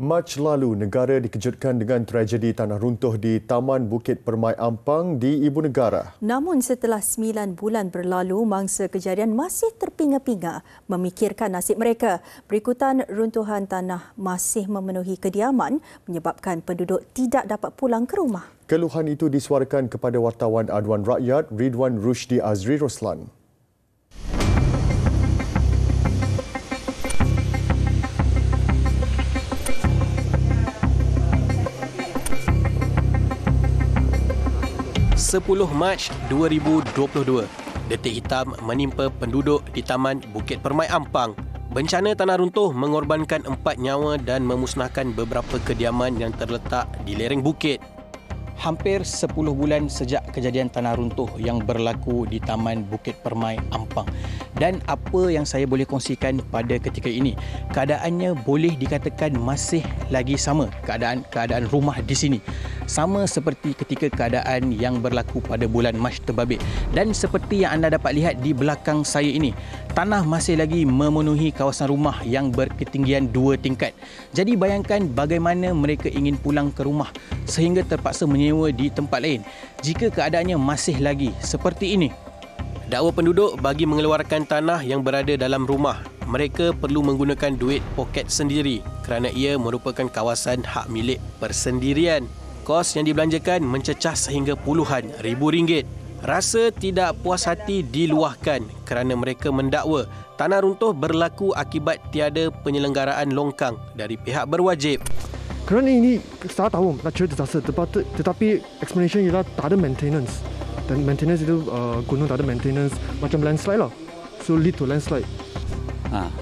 Mac lalu, negara dikejutkan dengan tragedi tanah runtuh di Taman Bukit Permai Ampang di Ibu Negara. Namun setelah 9 bulan berlalu, mangsa kejadian masih terpinga-pinga memikirkan nasib mereka. Berikutan runtuhan tanah masih memenuhi kediaman menyebabkan penduduk tidak dapat pulang ke rumah. Keluhan itu disuarakan kepada wartawan Aduan Rakyat Ridwan Rushdi Azri Roslan. Mac 2022, detik hitam menimpa penduduk di Taman Bukit Permai Ampang. Bencana tanah runtuh mengorbankan 4 nyawa dan memusnahkan beberapa kediaman yang terletak di lereng bukit. Hampir 10 bulan sejak kejadian tanah runtuh yang berlaku di Taman Bukit Permai Ampang. Dan apa yang saya boleh kongsikan pada ketika ini, keadaannya boleh dikatakan masih lagi sama, keadaan rumah di sini. Sama seperti ketika keadaan yang berlaku pada bulan Mac terbabit. Dan seperti yang anda dapat lihat di belakang saya ini, tanah masih lagi memenuhi kawasan rumah yang berketinggian 2 tingkat. Jadi bayangkan bagaimana mereka ingin pulang ke rumah sehingga terpaksa menyewa di tempat lain jika keadaannya masih lagi seperti ini. Dakwa penduduk bagi mengeluarkan tanah yang berada dalam rumah, mereka perlu menggunakan duit poket sendiri kerana ia merupakan kawasan hak milik persendirian. Kos yang dibelanjakan mencecah sehingga puluhan ribu ringgit. Rasa tidak puas hati diluahkan kerana mereka mendakwa tanah runtuh berlaku akibat tiada penyelenggaraan longkang dari pihak berwajib. Kerana ini saya tahu natural disaster, tetapi explanation ialah tak ada maintenance. Dan maintenance itu gunung tak ada maintenance, macam landslide lah. So lead to landslide.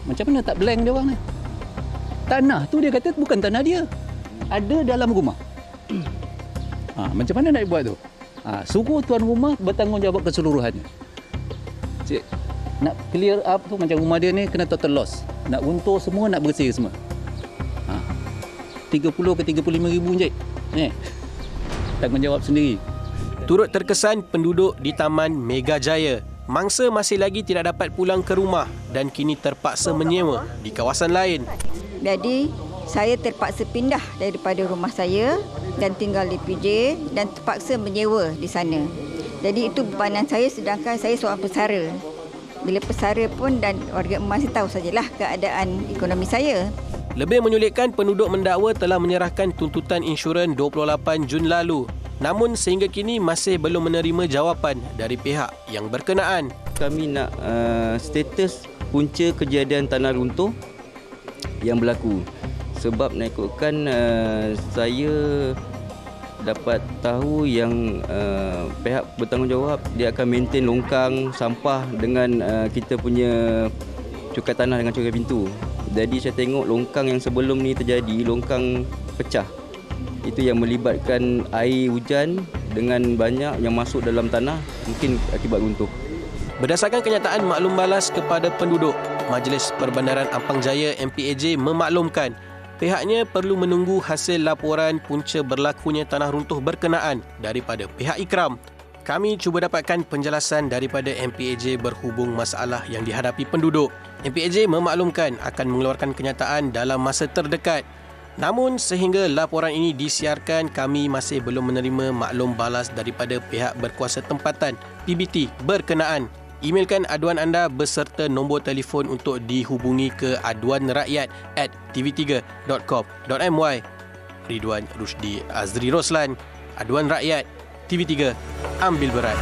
Macam mana tak blank dia orang ni? Tanah tu dia kata bukan tanah dia. Ada dalam rumah. Macam mana nak buat tu? Suruh tuan rumah bertanggungjawab keseluruhannya. Cik, nak clear up tu macam rumah dia ni kena total loss. Nak runtuh semua, nak bersih semua. 30 ke 35 ribu je. Tanggungjawab sendiri. Turut terkesan penduduk di Taman Megajaya. Mangsa masih lagi tidak dapat pulang ke rumah dan kini terpaksa menyewa di kawasan lain. Jadi, saya terpaksa pindah daripada rumah saya dan tinggal di PJ dan terpaksa menyewa di sana. Jadi itu bebanan saya sedangkan saya seorang pesara. Bila pesara pun dan warga masih tahu sajalah keadaan ekonomi saya. Lebih menyulitkan, penduduk mendakwa telah menyerahkan tuntutan insurans 28 Jun lalu. Namun sehingga kini masih belum menerima jawapan dari pihak yang berkenaan. Kami nak status punca kejadian tanah runtuh yang berlaku. Sebab nak ikutkan saya dapat tahu yang pihak bertanggungjawab dia akan maintain longkang sampah dengan kita punya cukai tanah dengan cukai pintu. Jadi saya tengok longkang yang sebelum ni terjadi, longkang pecah. Itu yang melibatkan air hujan dengan banyak yang masuk dalam tanah, mungkin akibat runtuh. Berdasarkan kenyataan maklum balas kepada penduduk, Majlis Perbandaran Ampang Jaya MPAJ memaklumkan pihaknya perlu menunggu hasil laporan punca berlakunya tanah runtuh berkenaan daripada pihak Ikram. Kami cuba dapatkan penjelasan daripada MPAJ berhubung masalah yang dihadapi penduduk. MPAJ memaklumkan akan mengeluarkan kenyataan dalam masa terdekat. Namun sehingga laporan ini disiarkan, kami masih belum menerima maklum balas daripada pihak berkuasa tempatan PBT berkenaan. Emailkan aduan anda beserta nombor telefon untuk dihubungi ke aduanrakyat@tv3.com.my. Ridwan Rushdi Azri Roslan, Aduan Rakyat, TV3, ambil berat.